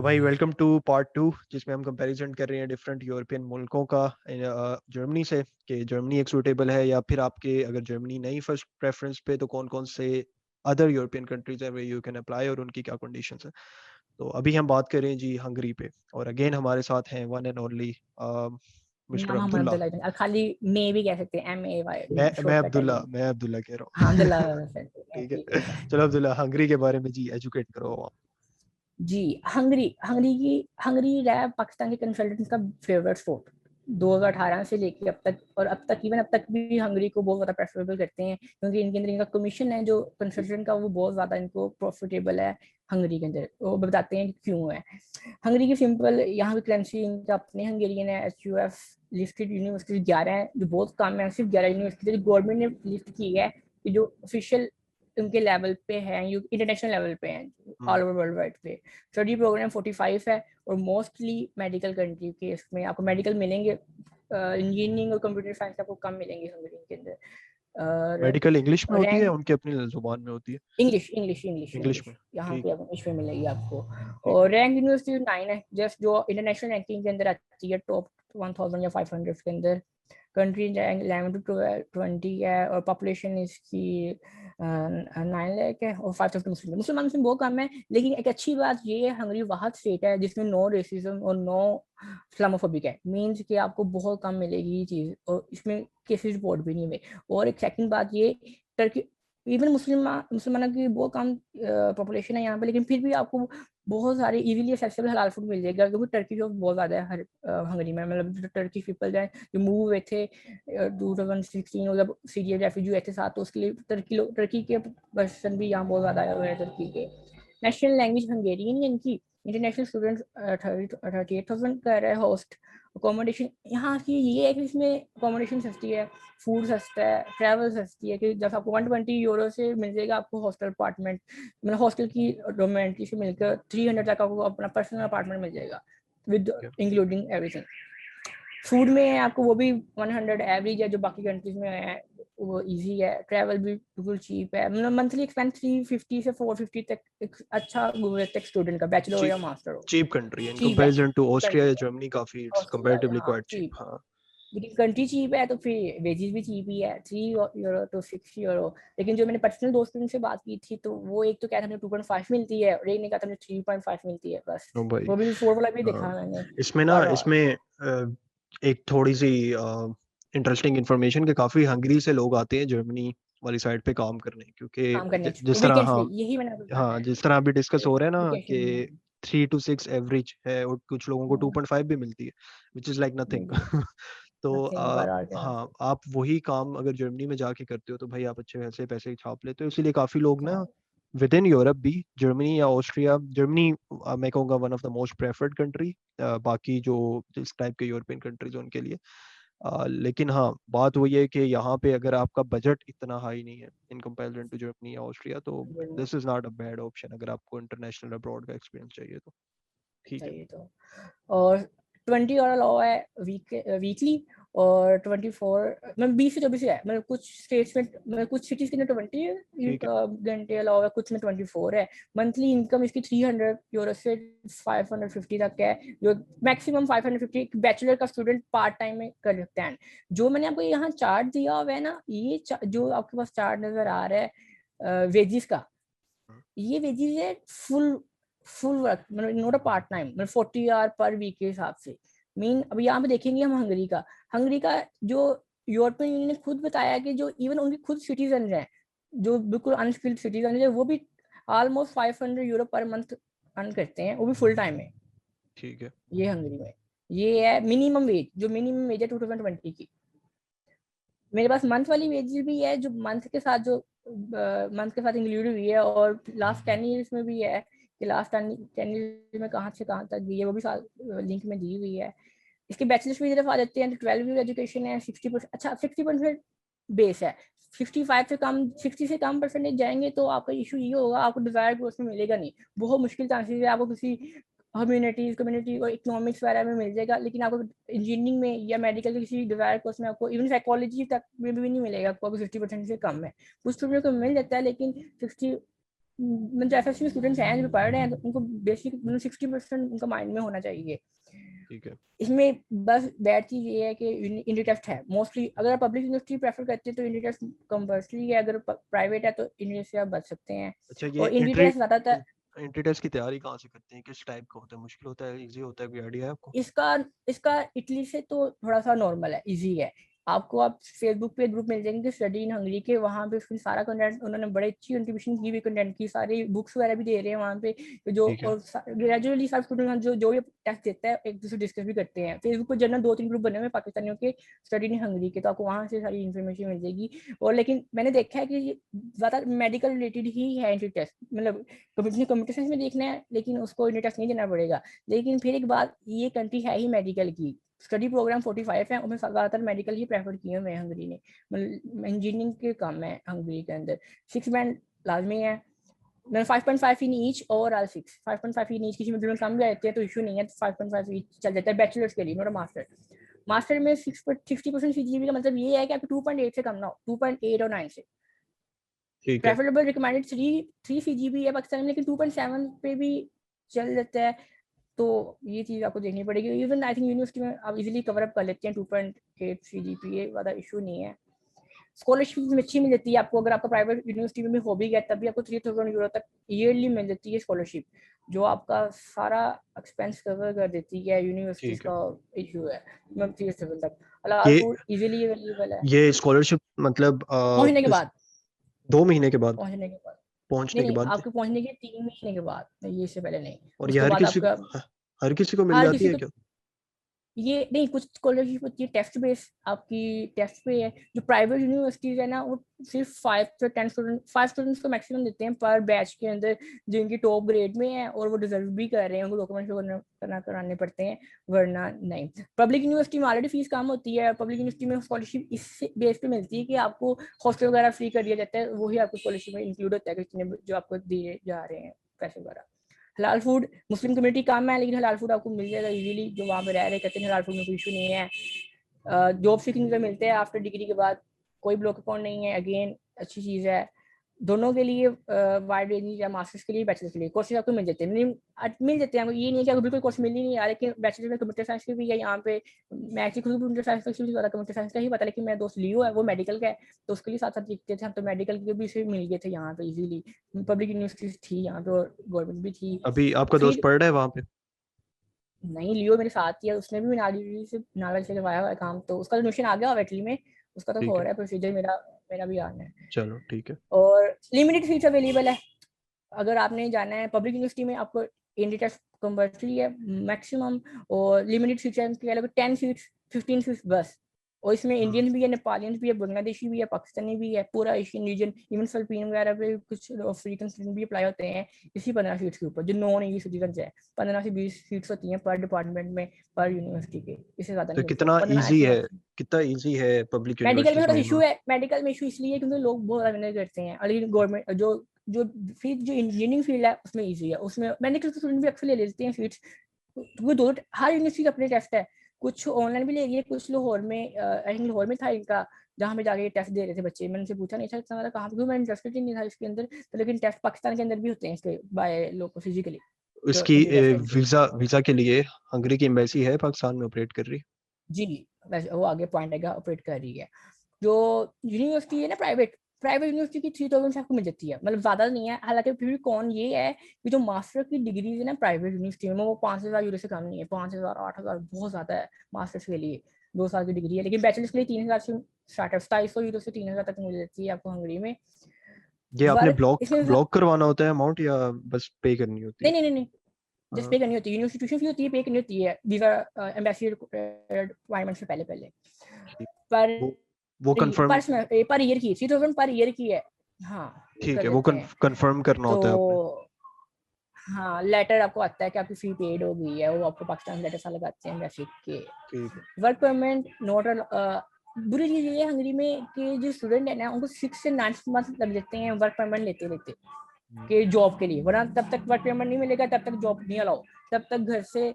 तो भाई welcome two part 2 जिसमें हम कंपैरिजन कर रहे हैं डिफरेंट यूरोपियन मुल्कों का जर्मनी से कि जर्मनी एक सूटेबल है या फिर आपके अगर जर्मनी नहीं फर्स्ट प्रेफरेंस पे तो कौन कौन से अदर यूरोपियन कंट्रीज है वे यू कैन अप्लाई और उनकी क्या कंडीशंस है। तो अभी हम बात करें जी हंगरी पे और अगेन हमारे साथ हैं वन एंड ओनली मिस्टर नाम मोहम्मद अब्दुल्ला। अब्दुल्ला और खाली मे भी कह सकते हैं MAY मैं शॉर्टकट है अब्दुल्ला जी। मैं अब्दुल्ला कह रहा हाँ अब्दुल्ला हूँ। सर ठीक है। ठीक है। चलो अब्दुल्ला हंगरी के बारे में जी एजुकेट करो आप। जी हंगरी रहा पाकिस्तान के कंसल्टेंट का फेवरेट स्पोर्ट 2018 से लेके अब तक, और अब तक भी हंगरी को बहुत ज्यादा प्रेफरेबल करते हैं क्योंकि इनके अंदर इनका कमीशन है जो कंसल्टेंट का वो बहुत ज्यादा इनको प्रॉफिटेबल है। हंगरी के अंदर वो बताते हैं कि क्यों है। हंगरी की सिंपल यहाँ की करेंसी इनका अपने हंगेरियन है। HUF लिस्टेड यूनिवर्सिटी 11 है जो बहुत कम है। सिर्फ 11 यूनिवर्सिटी गवर्नमेंट ने लिस्ट की है कि जो ऑफिशियल उनके लेवल पे हैं, इंटरनेशनल लेवल पे हैं, ऑल ओवर वर्ल्ड वाइड पे। स्टडी प्रोग्राम 45 है और मोस्टली मेडिकल कंट्री के इसमें आपको मेडिकल मिलेंगे। इंजीनियरिंग और कंप्यूटर साइंस आपको कम मिलेंगे हंगरी के अंदर। और मेडिकल इंग्लिश में होती है रैंक उनकी अपनी जुबान में होती है। English English English English English में। यहाँ ठीक पे इंग्लिश में मिलेगी आपको। ठीक है। और रैंक यूनिवर्सिटी 9 है, जस्ट जो इंटरनेशनल रैंकिंग के अंदर आती है टॉप 1000 या 500 के अंदर। कंट्री 11 to 20 है और पॉपुलेशन इसकी 9 लाख है और 550 मुस्लिम मुसलमान मुस्लिम बहुत कम है। लेकिन एक अच्छी बात ये है हंगरी वह स्टेट है जिसमें नो रेसिज्म और नो इस्लामोफोबिक है। मीन्स कि आपको बहुत कम मिलेगी ये चीज़ और इसमें केसेस रिपोर्ट भी नहीं हुए। और एक सेकंड बात ये, टर्की इवन मुसलमानों की बहुत कम पॉपुलेशन है यहाँ पे, लेकिन फिर भी आपको बहुत सारे इजीली एक्सेसिबल हलाल फूड मिल जाएगा क्योंकि टर्की जो बहुत ज्यादा है हर हंगरी में। मतलब जो टर्की पीपल है जो मूव हुए थे 2016 जब सीरिया रेफ्यूजी हुए थे साथ, तो उसके लिए टर्की के पर्सन भी यहाँ बहुत ज्यादा आए हुए हैं। टर्की के नेशनल लैंग्वेज हंगेरियन है इनकी। इंटरनेशनल स्टूडेंट 38,000 कर रहा है होस्ट। अकोमोडेशन यहाँ की ये है कि इसमें अकोमोडेशन सस्ती है, फूड सस्ता है, ट्रैवल सस्ती है कि जब आपको 120 यूरो से मिल जाएगा आपको हॉस्टल अपार्टमेंट। मतलब हॉस्टल की डोमेंट्री से मिलकर 300 तक आपको अपना पर्सनल अपार्टमेंट मिल जाएगा विद है। Including everything. फूड में आपको वो भी 100 एवरेज है जो बाकी कंट्रीज में है, वो इजी है। ट्रैवल भी बिल्कुल चीप है। मतलब मंथली एक्सपेंस 350 से 450 तक एक अच्छा गुजरता है स्टूडेंट का, बैचलर हो चीप या मास्टर हो। चीप कंट्री है इन चीप है, comparison to cheap Austria country या है। जर्मनी काफी इट्स ऑस्ट्रिया कंपैरेटिवली हाँ क्वाइट चीप। चीप, हाँ। लेकिन कंट्री चीप है तो फिर वेजेस भी चीप ही है, 3 यूरो to 6 यूरो। लेकिन जो मैंने पर्सनल दोस्तों से बात की थी तो वो एक तो कहता था 2.5 मिलती है और एक ने कहा था 3.5 मिलती है बस। ओ भाई। वो भी 4 वाला भी देखा हाँ। मैंने। इसमें ना पर इसमें एक थोड़ी सी इंटरेस्टिंग इंफॉर्मेशन के काफी हंगरी से लोग आते हैं जर्मनी वाली साइड पे काम करने क्योंकि काम करने जिस तरह वीकेंड्स पे, हाँ। यही मैंने आपको बताना हाँ है। जिस तरह अभी डिस्कस हो रहा है ना वेकेशन कि में 3 to 6 एवरेज है और कुछ लोगों को 2.5 भी मिलती है विच इज लाइक नथिंग। तो नथिंग पर और क्या। हाँ आप वही काम अगर जर्मनी में जाके करते हो तो भाई आप अच्छे खासे पैसे छाप लेते हो इसीलिए काफी लोग ना विद इन यूरोप भी जर्मनी या ऑस्ट्रिया जर्मनी मैं कहूँगा one of the most preferred country बाकी जो इस टाइप के यूरोपियन कंट्रीज उनके लिए। लेकिन हाँ बात वही है कि यहाँ पे अगर आपका बजट इतना हाई नहीं है इन कंपैरिजन टू जर्मनी या ऑस्ट्रिया तो this is not a bad option अगर आपको इंटरनेशनल अब्रॉड का एक्सपीरियंस चाहिए तो। ठीक है। चाहिए तो। और 20 और अलाउ है वीकली, और 24 मतलब 20 से 24 है। मतलब कुछ स्टेट्स में, मतलब कुछ सिटीज के अंदर 20 ठीक है। घंटे अलाउ है, कुछ में 24 है। मंथली इनकम इसकी 300 यूरो से 550 तक है, जो मैक्सिमम 550 बैचलर का स्टूडेंट पार्ट टाइम में कर सकते हैं। जो मैंने आपको यहाँ चार्ट दिया हुआ है ना, ये जो आपके पास चार्ट नजर आ रहा है वेजिस का, ये वेजिस है फुल फुल वर्क, मतलब नॉट अ पार्ट टाइम, मतलब 40 आवर पर वीक के हिसाब से। मीन अब यहाँ पे देखेंगे हम हंगरी का जो यूरोपियन यूनियन ने खुद बताया कि जो इवन उनके खुद सिटीजन हैं जो बिल्कुल अनस्किल्ड सिटीजन है वो भी almost 500 euro per month earn करते हैं, वो भी फुल टाइम में। ठीक है। ये हंगरी में ये है मिनिमम वेज, जो मिनिमम वेज है 2020 की। मेरे पास मंथ वाली वेजेस भी है जो मंथ के साथ इंक्लूड हुई है, और लास्ट 10 ईयर्स में भी है कि लास्ट 10 ईयर्स में कहाँ से कहाँ तक गई है, वो भी लिंक में दी हुई है। इसके बैचलर्स भी तरफ आ जाते हैं तो 12 ईयर एजुकेशन है, 60%, अच्छा 60% बेस है। 65 से कम, 60 से कम परसेंटेज जाएंगे तो आपका इशू ये होगा, आपको डिजायर्ड कोर्स में मिलेगा नहीं। बहुत मुश्किल चांसेस है आपको किसी कम्युनिटी और इकोनॉमिक्स वगैरह में मिल जाएगा, लेकिन आपको इंजीनियरिंग में या मेडिकल के किसी डिजायर्ड कोर्स में आपको इवन साइकोलॉजी तक में भी नहीं मिलेगा आपको, अगर 50% से कम है। कुछ स्टूडेंट को मिल जाता है लेकिन 60 मतलब एफएससी में स्टूडेंट्स हैं जो पढ़ रहे हैं, तो उनको बेसिक 60% उनका माइंड में होना चाहिए। ठीक है। इसमें बस बैड चीज ये है कि इंडी टेस्ट है मोस्टली। अगर आप पब्लिक यूनिवर्सिटी प्रेफर करते हैं तो इंडी टेस्ट कंपल्सरी है, अगर प्राइवेट है तो इंडी से आप बच सकते हैं। अच्छा, ये और इंडी एंट्री टेस्ट ज्यादातर एंट्री टेस्ट की तैयारी कहाँ से करते हैं? किस टाइप का होता है? मुश्किल होता है, इजी होता है? कोई आइडिया है आपको? इसका इसका इटली से तो थोड़ा सा नॉर्मल है, इजी है। आपको आप फेसबुक पे ग्रुप मिल जाएंगे स्टडी इन हंगरी के, वहाँ पे उसकी सारा कंटेंट उन्होंने बड़े अच्छी कंट्रीब्यूशन की हुई, कंटेंट की सारी बुक्स वगैरह भी दे रहे हैं वहाँ पे। जो ठीक है। और ग्रेजुअली सब स्टूडेंट जो भी टेस्ट देता है एक दूसरे डिस्कस भी करते हैं। फेसबुक पर जनरल 2-3 ग्रुप बने हुए हैं पाकिस्तानियों के स्टडी इन हंगरी के, तो आपको वहाँ से सारी इन्फॉर्मेशन मिल जाएगी। और लेकिन मैंने देखा है कि ज्यादा मेडिकल रिलेटेड ही है एंट्री टेस्ट, मतलब कंप्यूटर साइंस में देखना है लेकिन उसको एंट्री टेस्ट नहीं देना पड़ेगा। लेकिन फिर एक बात, ये कंट्री है ही मेडिकल की, स्टडी प्रोग्राम 45 है, उनमें ज्यादातर मेडिकल ही प्रेफर किए हुए हैं हंगरी ने, मतलब इंजीनियरिंग के कम है हंगरी के अंदर। 6 बैंड लाजमी है, 5.5 in each overall, 5.5 in each, किसी में कम भी आते हैं तो इशू नहीं है, 5.5 ईच चल जाता है बैचलर्स के लिए, नॉट मास्टर। मास्टर में 60% सीजीपी का मतलब ये है कि आपको 2.8 से कम ना हो, 2.8 और 9 से। ठीक है। प्रेफरेबल रिकमेंडेड 3 सीजीपी है पाकिस्तान में, लेकिन 2.7 पे भी चल जाता है। तो ये चीज आपको देखनी पड़ेगी। इवन आई थिंक यूनिवर्सिटी में आप इजीली कवर अप कर लेते हैं 2.8 सीजीपीए वाला इशू नहीं है। स्कॉलरशिप अच्छी मिल जाती है आपको, अगर आपका प्राइवेट यूनिवर्सिटी में भी हो भी गया तब भी आपको 3000 यूरो तक ईयरली मिल जाती है स्कॉलरशिप, जो आपका सारा एक्सपेंस कवर कर देती है। यूनिवर्सिटीज ठीक है। का इशू है 3000 तक। ये अलाल इजीली अवेलेबल है ये स्कॉलरशिप मतलब पहुंचने के बाद। 2 महीने के बाद? पहुंचने के बाद पहुंचने नहीं के नहीं, बाद? आपके पहुंचने के 3 महीने के बाद, ये इससे पहले नहीं। और ये उसके बाद आपका हर किसी को मिल हर जाती किसी है को क्या? ये नहीं, कुछ स्कॉलरशिप होती है टेस्ट बेस, आपकी टेस्ट पे है। जो प्राइवेट यूनिवर्सिटीज है ना, वो सिर्फ 5 स्टूडेंट्स को मैक्सिमम देते हैं पर बैच के अंदर, जिनकी टॉप ग्रेड में है और वो डिजर्व भी कर रहे हैं, उनको डॉक्यूमेंट शो कराने पड़ते हैं, वरना नहीं। पब्लिक यूनिवर्सिटी में ऑलरेडी फीस कम होती है, पब्लिक यूनिवर्सिटी में स्कॉलरशिप इस बेस पे मिलती है कि आपको हॉस्टल वगैरह फ्री कर दिया जाता है, वही आपको स्कॉलरशिप में इंक्लूड होता है कि जो आपको दिए जा रहे हैं पैसे वगैरह। हलाल फूड मुस्लिम कम्युनिटी कम है, लेकिन हलाल फूड आपको मिल जाएगा इजीली, जो वहाँ पे रह रहे कहते हैं हलाल फूड में कोई इशू नहीं है। जॉब सीकिंग वीजा मिलते हैं आफ्टर डिग्री के बाद, कोई ब्लॉक अकाउंट नहीं है, अगेन अच्छी चीज़ है दोनों के लिए। वाइड रेंज या मास्टर्स के लिए बैचलर्स के लिए कोर्सेज आपको मिल जाते हैं, मिल जाते हैं। ये नहीं है कि आपको बिल्कुल कोर्स मिल ही नहीं रहा, लेकिन बैचलर में कंप्यूटर साइंस के भी है यहाँ पे। मैं एक्चुअली खुद कंप्यूटर साइंस का ज़्यादा कंप्यूटर साइंस का ही पता, लेकिन मेरा दोस्त लियो है वो मेडिकल का है, तो उसके लिए साथ साथ लिखते थे हम, तो मेडिकल के भी से मिल गए थे यहाँ पे इजीली। पब्लिक यूनिवर्सिटीज थी यहाँ पे और गवर्नमेंट भी थी। अभी आपका दोस्त फिर पढ़ रहा है वहां पे? नहीं, लियो मेरे साथ ही है, उसने भी नाला से करवाया हुआ है काम, तो उसका एडमिशन आ गया इटली में, उसका तो ठीक हो है। रहा है प्रोसीजर, मेरा मेरा भी आना है। चलो ठीक है। और लिमिटेड सीट्स अवेलेबल है, अगर आपने जाना है पब्लिक यूनिवर्सिटी में आपको इंडी टेस्ट कंपल्सरी है मैक्सिमम, और लिमिटेड सीट्स है 10 सीट्स 15 सीट्स बस। और इसमें हाँ। इंडियन भी है, नेपालियंस भी है, बांग्लादेशी भी है, पाकिस्तानी भी है, पूरा एशियन रीजन, इवन फिलिपीन वगैरह पे कुछ अफ्रीकन स्टूडेंट भी अप्लाई होते हैं इसी 15 सीट्स के ऊपर, जो नॉन इंग्लिश सिटीजन है। 15 से 20 सीट्स होती हैं पर डिपार्टमेंट में, पर यूनिवर्सिटी के, इससे ज्यादा तो नहीं होती है, 15 कितना इजी है पब्लिक मेडिकल में यूनिवर्सिटीज थोड़ा में इशू लेना? है, मेडिकल में इशू इसलिए क्योंकि लोग बहुत अवेयर करते हैं, लेकिन गवर्नमेंट जो जो फील्ड जो इंजीनियरिंग फील्ड है उसमें इजी है, उसमें मेडिकल स्टूडेंट भी अक्सर ले लेते हैं फील्ड्स, क्योंकि दो हर यूनिवर्सिटी का अपने टेस्ट है, कुछ ऑनलाइन भी ले रही है, कुछ लाहौर में आई थिंक लाहौर में था इनका, जहाँ पे जाके टेस्ट दे रहे थे बच्चे। मैंने उनसे पूछा नहीं था इतना ज़्यादा कहाँ पे, क्योंकि मैं इंटरेस्टेड ही नहीं था इसके अंदर, तो लेकिन टेस्ट पाकिस्तान के अंदर भी होते हैं इसके बाय लोग फिजिकली, जो इसकी इंडिया टेस्ट होती है। वीजा वीजा के लिए हंगरी की एम्बेसी है पाकिस्तान में ऑपरेट कर रही? जी, वैसे वो आगे पॉइंट आएगा, ऑपरेट कर रही है। जो यूनिवर्सिटी है ना प्राइवेट, प्राइवेट यूनिवर्सिटी की 3000 से आपको मिल जाती है, मतलब ज्यादा नहीं है। हालांकि फिर भी कौन ये है कि जो मास्टर की डिग्री है ना प्राइवेट यूनिवर्सिटी में, वो 5000 यूरो से कम नहीं है, 5000 8000 बहुत ज्यादा है मास्टर्स के लिए, 2 साल की डिग्री है। लेकिन बैचलर्स के लिए 3000 से स्टार्ट है, 2700 यूरो से 3000 तक मिल जाती है आपको हंगरी में। ये आपने वर्क इसमें ब्लॉक करवाना होता है अमाउंट, या बस पे करनी होती है? नहीं नहीं नहीं, जस्ट हाँ। पे करनी होती है, यूनिवर्सिटी ट्यूशन फी होती है, पे करनी होती है वीजा एम्बेसी रिक्वायरमेंट से पहले पहले। ठीक। पर वो वो कंफर्म पर ईयर की 3000 पर ईयर की है। हाँ, ठीक कर है, वो देते हैं। कंफर्म करना तो होता है आपने? हाँ, लेटर आपको आता है कि आपकी फी पेड हो गई है, वो आपको पाकिस्तान लेटर सा लगाते हैं वैसे के। ठीक है। वर्क परमिट नॉट, बुरी चीज ये है हंगरी में कि जो स्टूडेंट है ना उनको 6 से 9 मंथ लग जाते हैं वर्क परमिट लेते लेते कि जॉब के लिए, वरना तब तक वर्क परमिट नहीं मिलेगा, तब तक जॉब नहीं अलाउ, तब तक घर से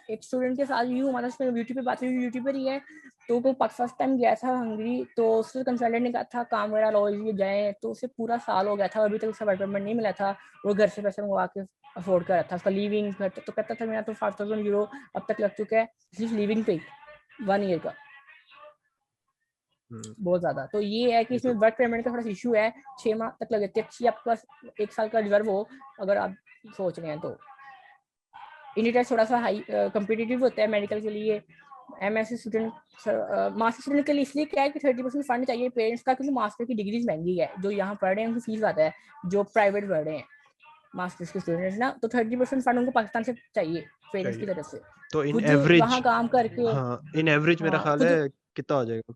एक स्टूडेंट के साथ यूँ हमारा यूट्यूब पे बात हुई, यूट्यूबर ही है, तो वो फर्स्ट टाइम गया था हंगरी, तो उससे कंसल्टेंट ने कहा था काम वगैरह लो ये जाए, तो उसे पूरा साल हो गया था, अभी तक उसका वर्क परमिट नहीं मिला था, वो घर से पैसे मंगवा के अफोर्ड कर रहा था, उसका लिविंग तो कहता था मेरा तो 5000 यूरो अब तक लग चुका है सिर्फ लिविंग पे 1 ईयर का, बहुत ज्यादा। तो ये है कि इसमें वर्क परमिट का थोड़ा सा इशू है, 6 माह तक लग जाते हैं, अच्छी आपके पास 1 साल का रिजर्व हो अगर आप सोच रहे हैं तो। इंडिया टेस्ट थोड़ा सा हाई कम्पिटिटिव होता है मेडिकल के लिए, एमएससी स्टूडेंट, मास्टर स्टूडेंट के लिए इसलिए क्या है कि 30% फंड चाहिए पेरेंट्स का, क्योंकि मास्टर की डिग्रीज महंगी है, जो यहाँ पढ़ रहे हैं उनकी फीस ज़्यादा है, जो प्राइवेट पढ़ रहे हैं मास्टर्स के स्टूडेंट्स ना, तो 30% फंड उनको पाकिस्तान से चाहिए पेरेंट्स की तरफ से, तो इन खुद एवरेज, वहाँ काम करके। हाँ इन एवरेज मेरा हाँ ख्याल खुद है कितना आ जाएगा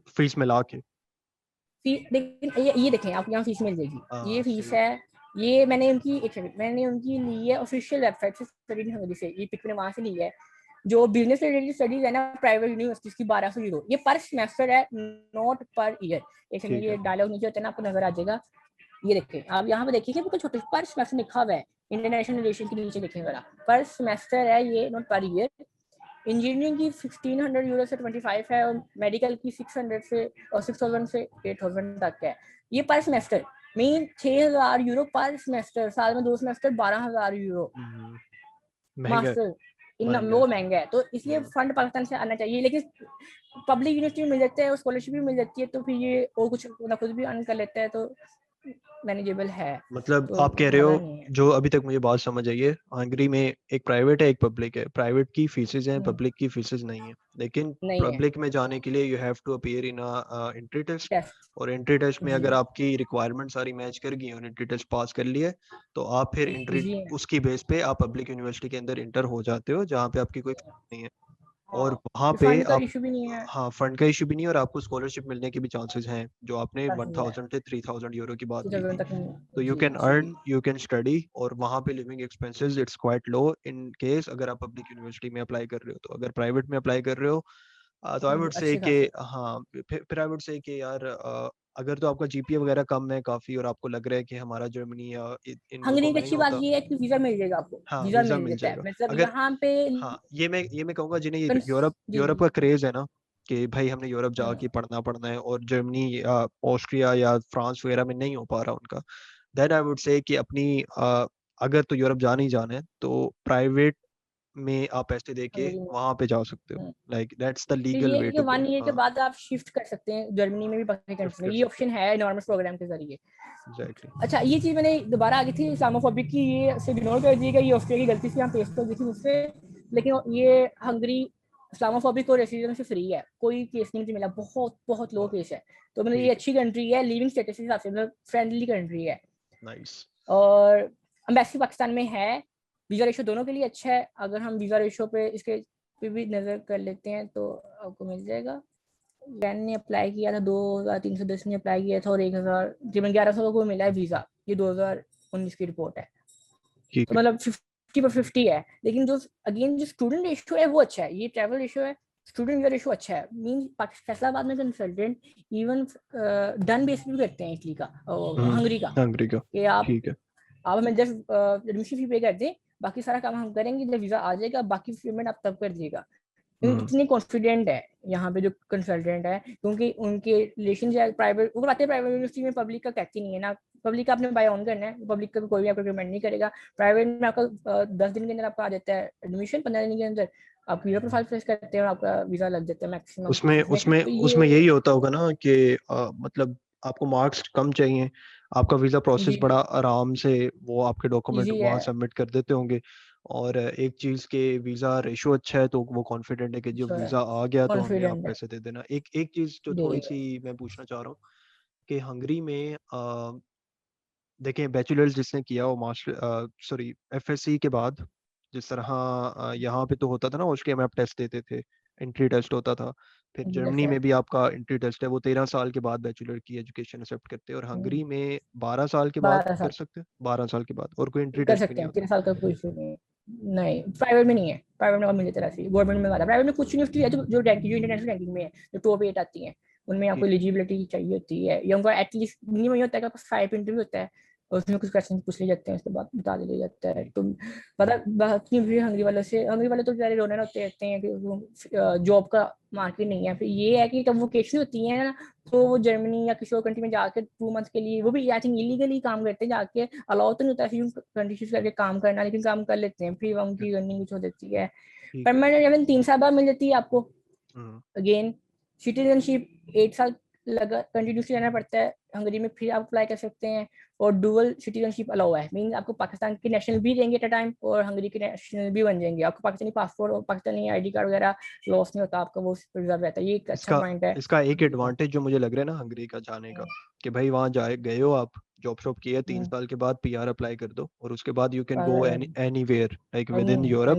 फीस मिला के? लेकिन ये देखें आपको यहाँ फीस मिल जाएगी, ये फीस सही है, ये मैंने उनकी ली है ऑफिशियल वेबसाइट से, स्टडी हंगरी से, ये पिक मैंने वहाँ से ली है, जो बिजनेस रिलेटेड स्टडीज है ना प्राइवेट यूनिवर्सिटीज की 1200 यूरो, ये पर सेमेस्टर है नॉट पर ईयर। एक सेकंड, ये डायलॉग नीचे होता है ना, आपको नजर आ जाएगा, ये देखें आप यहाँ पे देखिए बिल्कुल छोटे पर सेमेस्टर लिखा हुआ है, इंटरनेशनल रिलेशन के नीचे लिखे हुआ पर सेमेस्टर है ये, नॉट पर ईयर। इंजीनियरिंग की 1600 यूरो से 25 है, और मेडिकल की 600 से और 6000 से 8000 तक है, ये पर सेमेस्टर मीन 6000 यूरो पर सेमेस्टर, साल में 2 सेमेस्टर 12000 यूरो मास्टर, इन वो महंगा है, तो इसलिए फंड पाकिस्तान से आना चाहिए, लेकिन पब्लिक यूनिवर्सिटी में मिल जाता है, स्कॉलरशिप भी मिल जाती है, तो फिर ये और कुछ खुद भी अर्न कर लेता है, तो मैनेजेबल है। मतलब तो आप कह रहे ज़्यादा हो, नहीं है। जो अभी तक मुझे बात समझ आई है, हंगरी में एक प्राइवेट है एक पब्लिक है, प्राइवेट की फीसेज हैं पब्लिक की फीसेज नहीं है, लेकिन नहीं है पब्लिक में जाने के लिए you have to appear in entry test, test. और एंट्री टेस्ट में जी अगर आपकी रिक्वायरमेंट सारी मैच कर गई और एंट्री टेस्ट पास कर लिए, तो आप फिर एंट्री इजी है। उसकी बेस पे आप पब्लिक यूनिवर्सिटी के अंदर इंटर हो जाते हो, जहाँ पे आपकी कोई फीस नहीं है, और वहाँ पे फंड का आप, इशू भी नहीं है। हाँ फंड का इशू भी नहीं है, और आपको स्कॉलरशिप मिलने के भी चांसेस हैं, जो आपने काफी है 1000 से 3000 यूरो की बात की 2000 थी, तक तो नहीं। यू जी कैन जी अर्न, यू कैन स्टडी, और वहाँ पे living expenses it's quite low in case अगर आप पब्लिक यूनिवर्सिटी में अप्लाई कर रहे हो, तो अगर प्राइवेट में अप्लाई कर रहे हो तो आई वुड से अच्छे कि खासे। हाँ, फिर आई वुड से कि यार अगर तो आपका जीपीए वगैरह कम है काफी, और आपको लग रहा है कि हमारा जर्मनी या इन मुल्कों हंगरी की में नहीं अच्छी बात होता, ये है कि वीजा मिल जाएगा आपको, हाँ वीजा वीजा मिल मिल जाता है, जाएगा मतलब अगर, यहाँ पे हाँ ये मैं कहूँगा जिन्हें कंस, यूरोप जी यूरोप जी का क्रेज है ना, कि भाई हमने यूरोप जाके पढ़ना पढ़ना है, और जर्मनी या ऑस्ट्रिया या फ्रांस वगैरह में नहीं हो पा रहा उनका, देन आई वुड से कि अपनी अगर तो यूरोप जाना ही जाना है, तो प्राइवेट में आप पैसे दे के हंगरी में। वहां पे जा सकते हो, लाइक दैट्स द फिर लीगल ये है वे कि टू गो। 1 ईयर के हाँ बाद आप शिफ्ट कर सकते हैं जर्मनी में भी, बाकी शिफ्ट कंट्री में कर ये सकते ऑप्शन है एनॉर्मस प्रोग्राम के जरिए। हो एग्जैक्टली। अच्छा ये चीज मैंने दोबारा आ गई थी इस्लामोफोबिक की, ये सिर्फ इग्नोर कर दिएगा, ये ऑस्ट्रेलिया की गलती से यहाँ पेस्ट कर दी थी मुझसे, लेकिन ये हंगरी इस्लामोफोबिक और रेसिज्म से फ्री है, कोई केस नहीं मुझे मिला, बहुत बहुत लो केस है, तो मतलब ये ठीक है, अच्छी कंट्री है, लिविंग स्टेटस के हिसाब से मतलब फ्रेंडली कंट्री है। नाइस। और एम्बेसी पाकिस्तान में है, वीजा रेशो दोनों के लिए अच्छा है, अगर हम वीजा रेशो पे इसके पे भी नजर कर लेते हैं तो आपको मिल जाएगा। रैन ने अप्लाई किया था 2310 ने अप्लाई किया था, और 1000 तकरीबन 1100 को मिला है वीजा, ये 2019 की रिपोर्ट है, ठीक तो है, मतलब 50/50 है, लेकिन जो अगेन जो स्टूडेंट रेशियो है वो अच्छा है, ये ट्रैवल रेशियो है, स्टूडेंट वीजा रेशियो अच्छा है, मीन फैसलाबाद में कंसल्टेंट इवन डन बेस भी करते हैं इटली का, हंगरी का, हंगरी का, कि ठीक है। आप हमें जस्ट एडमिशन फी पे कर दें, बाकी सारा काम हम करेंगे, जब वीजा आ जाएगा बाकी पेमेंट आप तब कर दीजिएगा। इतनी कॉन्फिडेंट है यहाँ पे जो कंसल्टेंट है, क्योंकि उनके रिलेशन प्राइवेट, वो बातें प्राइवेट यूनिवर्सिटी में पब्लिक का कहती नहीं है ना, पब्लिक का आपने बाय ऑन करना है, पब्लिक का कोई भी आपको पेमेंट नहीं करेगा, प्राइवेट में आपका 10 दिन के अंदर आपका आ जाता है एडमिशन, 15 दिन के अंदर आप वीजा प्रोफाइल फेस करते हैं और आपका वीजा लग जाता है मैक्सिमम उसमें उसमें, उसमें तो उसमें ये यही होता होगा ना कि मतलब आपको मार्क्स कम चाहिए, आपका वीजा प्रोसेस जी बड़ा आराम से, वो आपके डॉक्यूमेंट इजी है, वहाँ सबमिट कर देते होंगे, और एक चीज के वीजा रेशो अच्छा है, तो वो कॉन्फिडेंट है कि जब वीजा आ गया तो हमें आप कॉन्फिडेंट है पैसे दे देना। एक एक चीज जो दे थोड़ी देगा। सी मैं पूछना चाह रहा हूँ, कि हंगरी में देखें बैचलर्स जिसने किया वो मास्टर सॉरी एफएससी के बाद, जिस तरह यहाँ पे तो होता था ना, ऑस्ट्रिया में आप टेस्ट देते थे, एंट्री टेस्ट होता था, फिर जर्मनी में भी आपका एंट्री टेस्ट है, वो 13 साल के बाद बैचलर की एजुकेशन एक्सेप्ट करते हैं, और हंगरी में 12 साल के बाद 12 कर साल सकते हैं, 12 साल के बाद, और कोई एंट्री कर टेस्ट भी सकते नहीं हैं, होता। 3 साल का कोई इशू नहीं है। नहीं प्राइवेट में नहीं है, प्राइवेट में मिल जाता है, गवर्नमेंट में वाला, प्राइवेट में कुछ यूनिवर्सिटी है जो रैंक जो इंटरनेशनल रैंकिंग में है, जो टॉप 8 आती हैं, उनमें आपको ठीक है, एलिजिबिलिटी चाहिए होती है, या उनका एटलीस्ट मिनिमम ये होता है कि आपका 5 इंटरव्यू होता है, और उसमें कुछ क्वेश्चन पूछ लिए जाते हैं, उसके बाद बता दिया जाता है। तो पता बात नहीं हुई हंगरी वालों से, हंगरी वाले तो बेचारे रोने होते रहते हैं कि जॉब का मार्केट नहीं है। फिर ये है कि जब वोकेशन होती है ना, तो वो जर्मनी या किसी और कंट्री में जाके 2 मंथ के लिए, वो भी आई थिंक इलीगली काम करते हैं, जाके अलाउ तो नहीं होता है कंट्री चूज करके काम करना, लेकिन काम कर लेते हैं, फिर उनकी अर्निंग कुछ हो जाती है। ठीक है। परमानेंट 3 साल बाद मिल जाती है आपको। हम्म, अगेन सिटीजनशिप 8 साल लगा कंटिन्यूसली रहना पड़ता है हंगरी में, फिर आप अप्लाई कर सकते हैं। और डुअल सिटीजनशिप अलाउ है, मीन आपको पाकिस्तान के नेशनल भी देंगे एट अ टाइम और हंगरी के नेशनल भी बन जाएंगे। आपको पाकिस्तानी पासपोर्ट और पाकिस्तानी आईडी कार्ड वगैरह लॉस नहीं होता आपका, वो प्रिजर्व रहता है। ये एक अच्छा इसका पॉइंट है। इसका एक एडवांटेज जो मुझे लग रहा है ना हंगरी का जाने का, कि भाई वहाँ जाए गए हो आप, जॉब शॉप किया, 3 साल के बाद पीआर अप्लाई कर दो और उसके बाद you can go anywhere like with in Europe.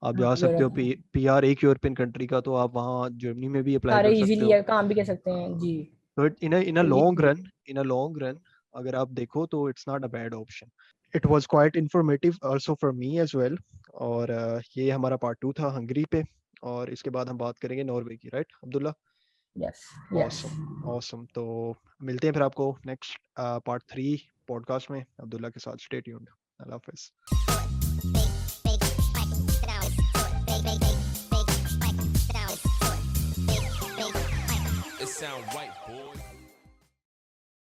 आप जा सकते हो पीआर एक यूरोपियन कंट्री का, तो आप वहाँ जर्मनी में भी अप्लाई सारे कर सकते इजीली हो। काम भी कर सकते हैं जी। बट इन अ तो ये लॉन्ग रन, अगर आप देखो तो it's not a bad option. It was quite informative also for me as well. और ये हमारा पार्ट 2 था हंगरी पे, और इसके बाद हम बात करेंगे नॉर्वे की, right Abdullah? Yes yes. Awesome, awesome. तो मिलते हैं फिर आपको नेक्स्ट पार्ट 3 पॉडकास्ट में अब्दुल्ला के साथ। Stay tuned. Allah Hafiz. It sound right, boy.